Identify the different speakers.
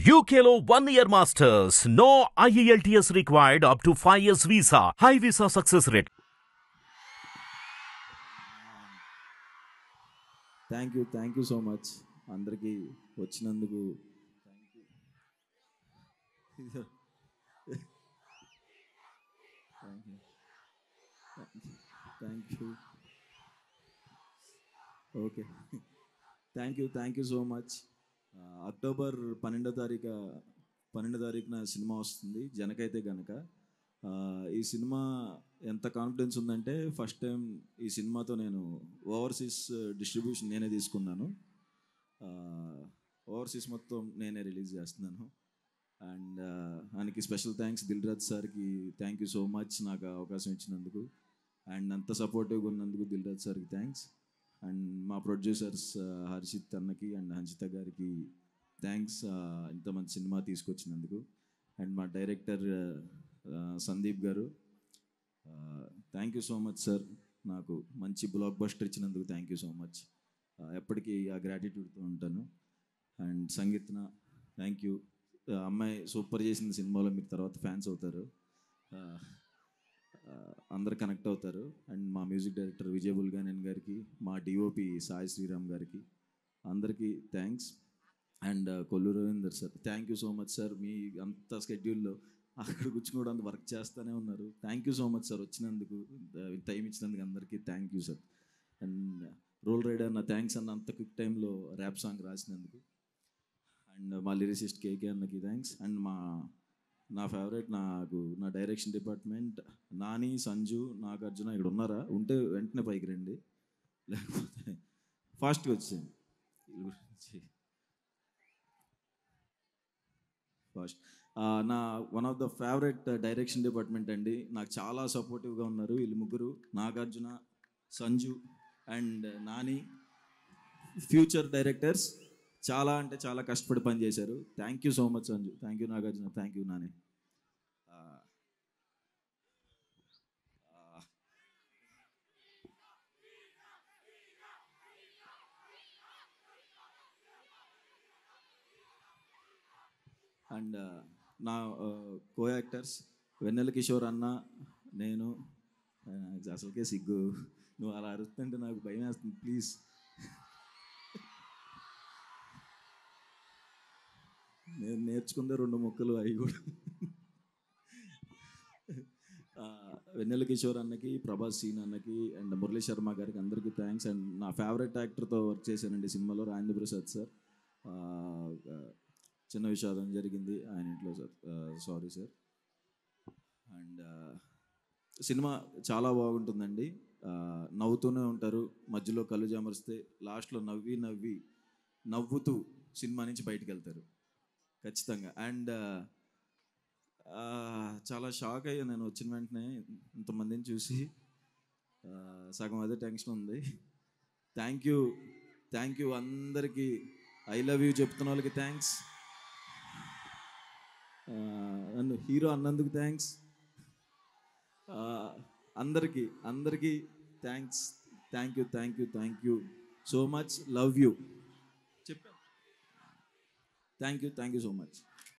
Speaker 1: UKLO 1 year masters. No IELTS required up to 5 years visa. High visa success rate.
Speaker 2: Thank you so much అందరికీ వచ్చినందుకు thank you okay thank you so much. October 12వ తారీఖున cinema వస్తుంది జనకైతే గనక. ఈ cinema ఎంత confidence ఉందంటే first time ఈ సినిమాతో నేను ఓవర్సీస్ డిస్ట్రిబ్యూషన్ నేనే తీసుకున్నాను. ఓవర్సీస్ మొత్తం నేనే రిలీజ్ చేస్తున్నాను. అండ్ ఆయనకి స్పెషల్ థ్యాంక్స్, దిల్ రాజు సార్కి థ్యాంక్ యూ సో మచ్ నాకు అవకాశం ఇచ్చినందుకు. అండ్ అంత సపోర్టివ్గా ఉన్నందుకు దిల్ రాజు సార్కి థ్యాంక్స్. అండ్ మా ప్రొడ్యూసర్స్ హర్షిత్ అన్నకి అండ్ హంచిత గారికి థ్యాంక్స్ ఇంత మంచి సినిమా తీసుకొచ్చినందుకు. అండ్ మా డైరెక్టర్ సందీప్ గారు thank you so much sir, నాకు మంచి బ్లాక్ బస్టర్ ఇచ్చినందుకు థ్యాంక్ యూ సో మచ్. ఎప్పటికీ ఆ గ్రాటిట్యూడ్తో ఉంటాను. అండ్ సంగీత్న థ్యాంక్ యూ. అమ్మాయి సూపర్ చేసిన సినిమాలో మీరు తర్వాత ఫ్యాన్స్ అవుతారు, అందరు కనెక్ట్ అవుతారు. అండ్ మా మ్యూజిక్ డైరెక్టర్ విజయ్ బుల్గానేన్ గారికి, మా డిఓపి సాయి శ్రీరామ్ గారికి అందరికీ thanks. And Kollu Ravinder sir thank you so much sir. మీ అంత స్కెడ్యూల్లో అక్కడ కూర్చుకోవడానికి వర్క్ చేస్తూనే ఉన్నారు. Thank you so much sir వచ్చినందుకు, టైం ఇచ్చినందుకు అందరికీ thank you sir. And roll rida అన్న థ్యాంక్స్ అన్న, అంత క్విక్ టైంలో ర్యాప్ సాంగ్ రాసినందుకు. అండ్ మా లిరిసిస్ట్ కేకే అన్నకి థ్యాంక్స్. అండ్ నా ఫేవరెట్ నా డైరెక్షన్ డిపార్ట్మెంట్ నాని, సంజు, నాగార్జున ఇక్కడ ఉన్నారా? ఉంటే వెంటనే పైకి రండి, లేకపోతే ఫాస్ట్గా వచ్చేయండి. ఫాస్ట్ నా one of the favourite direction department అండి. నాకు చాలా సపోర్టివ్గా ఉన్నారు వీళ్ళు ముగ్గురు, Nagarjuna, Sanju and Nani. Future directors చాలా అంటే చాలా కష్టపడి పనిచేశారు. Thank you so much Sanju, thank you Nagarjuna, thank you Nani. And నా కో యాక్టర్స్ వెన్నెల కిషోర్ అన్న, నేను. అసలుకే సిగ్గు, నువ్వు అలా అరుస్తుంటే నాకు భయం వేస్తుంది, ప్లీజ్. నేను నేర్చుకుందే 2 ముక్కలు, అవి కూడా. వెన్నెల కిషోర్ అన్నకి, ప్రభాస్ సీన్ అన్నకి అండ్ మురళీ శర్మ గారికి అందరికీ థ్యాంక్స్. అండ్ నా ఫేవరెట్ యాక్టర్తో వర్క్ చేశానండి సినిమాలో, రాజేంద్ర ప్రసాద్ సార్. చిన్న విషాదం జరిగింది ఆయన ఇంట్లో sir, sorry sir. And cinema చాలా బాగుంటుందండి, నవ్వుతూనే ఉంటారు, మధ్యలో కళ్ళు జామరిస్తే లాస్ట్లో నవ్వుతూ సినిమా నుంచి బయటకు వెళ్తారు ఖచ్చితంగా. అండ్ చాలా షాక్ అయ్యా నేను వచ్చిన వెంటనే ఇంతమందిని చూసి, సగం అదే టెన్షన్ ఉంది. థ్యాంక్ యూ అందరికీ, ఐ లవ్ యూ చెప్తున్న వాళ్ళకి థ్యాంక్స్, నన్ను హీరో అన్నందుకు థ్యాంక్స్, అందరికీ thanks. Thank you so much, love you చెప్పా. Thank you so much.